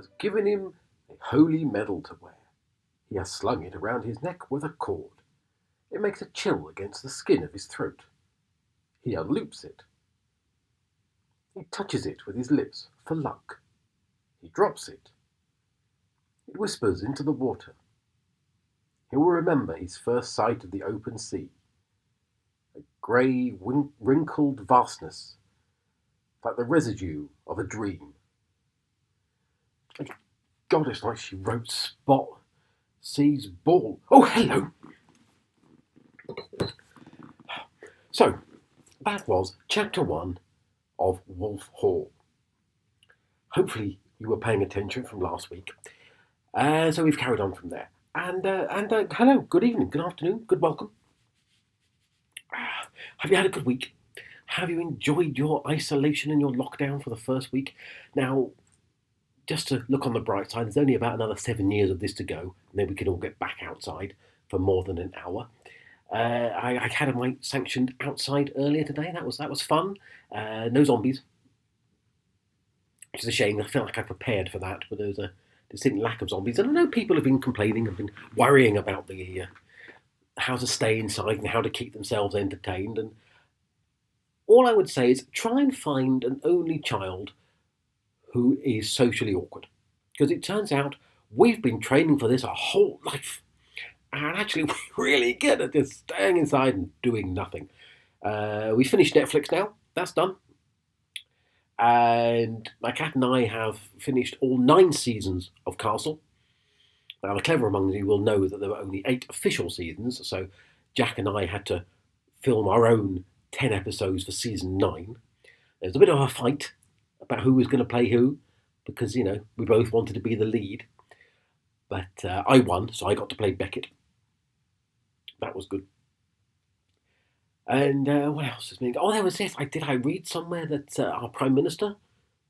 has given him a holy medal to wear. He has slung it around his neck with a cord. It makes a chill against the skin of his throat. He unloops it. He touches it with his lips for luck. He drops it. It whispers into the water. He will remember his first sight of the open sea. A grey, wrinkled vastness, like the residue of a dream. God, it's like she wrote Spot sees ball. Oh, hello! So, that was chapter 1 of Wolf Hall. Hopefully you were paying attention from last week. So we've carried on from there. And hello, good evening, good afternoon, good welcome. Have you had a good week? Have you enjoyed your isolation and your lockdown for the first week? Now, just to look on the bright side, there's only about another 7 years of this to go, and then we can all get back outside for more than an hour. I had my sanctioned outside earlier today. That was fun. No zombies, which is a shame. I feel like I prepared for that, but there was a distinct lack of zombies. And I know people have been complaining and been worrying about the how to stay inside and how to keep themselves entertained. And all I would say is try and find an only child who is socially awkward, because it turns out we've been training for this our whole life. And actually, we're really good at just staying inside and doing nothing. We finished Netflix now. That's done. And my cat and I have finished all 9 seasons of Castle. Now, the clever among you will know that there were only 8 official seasons, so Jack and I had to film our own 10 episodes for season 9. There's a bit of a fight about who was going to play who, because, we both wanted to be the lead. But I won, so I got to play Beckett. That was good. And what else is being? Oh, there was this. Did I read somewhere that our Prime Minister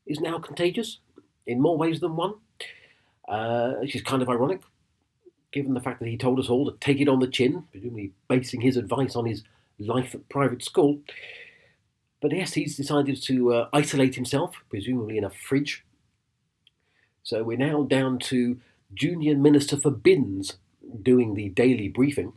is now contagious in more ways than one? Which is kind of ironic, given the fact that he told us all to take it on the chin, presumably basing his advice on his life at private school. But yes, he's decided to isolate himself, presumably in a fridge. So we're now down to Junior Minister for Bins doing the daily briefing.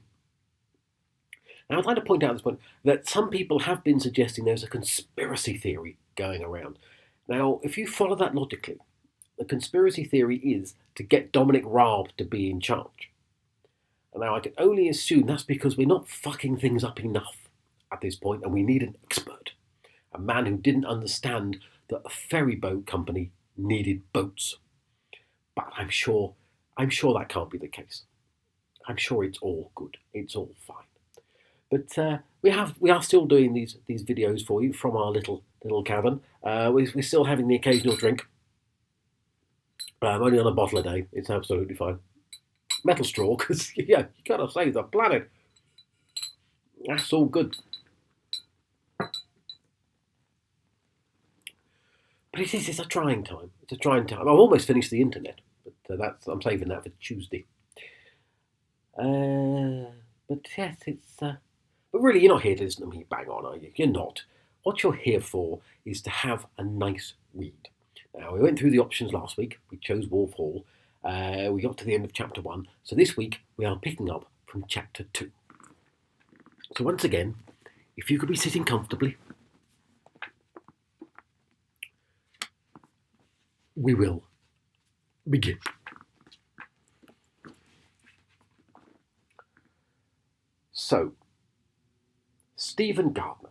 Now, I'd like to point out at this point that some people have been suggesting there's a conspiracy theory going around. Now, if you follow that logically, the conspiracy theory is to get Dominic Raab to be in charge. And now I can only assume that's because we're not fucking things up enough at this point, and we need an expert. A man who didn't understand that a ferry boat company needed boats. But I'm sure that can't be the case. I'm sure it's all good. It's all fine. But we are still doing these videos for you from our little cabin. We're still having the occasional drink. I'm only on a bottle a day. It's absolutely fine. Metal straw, because you gotta save the planet. That's all good. But it's a trying time. It's a trying time. I've almost finished the internet, but I'm saving that for Tuesday. But yes, but really, you're not here to listen to me bang on, are you? You're not. What you're here for is to have a nice read. Now, we went through the options last week. We chose Wolf Hall. We got to the end of chapter 1. So this week, we are picking up from chapter 2. So once again, if you could be sitting comfortably, we will begin. So, Stephen Gardner.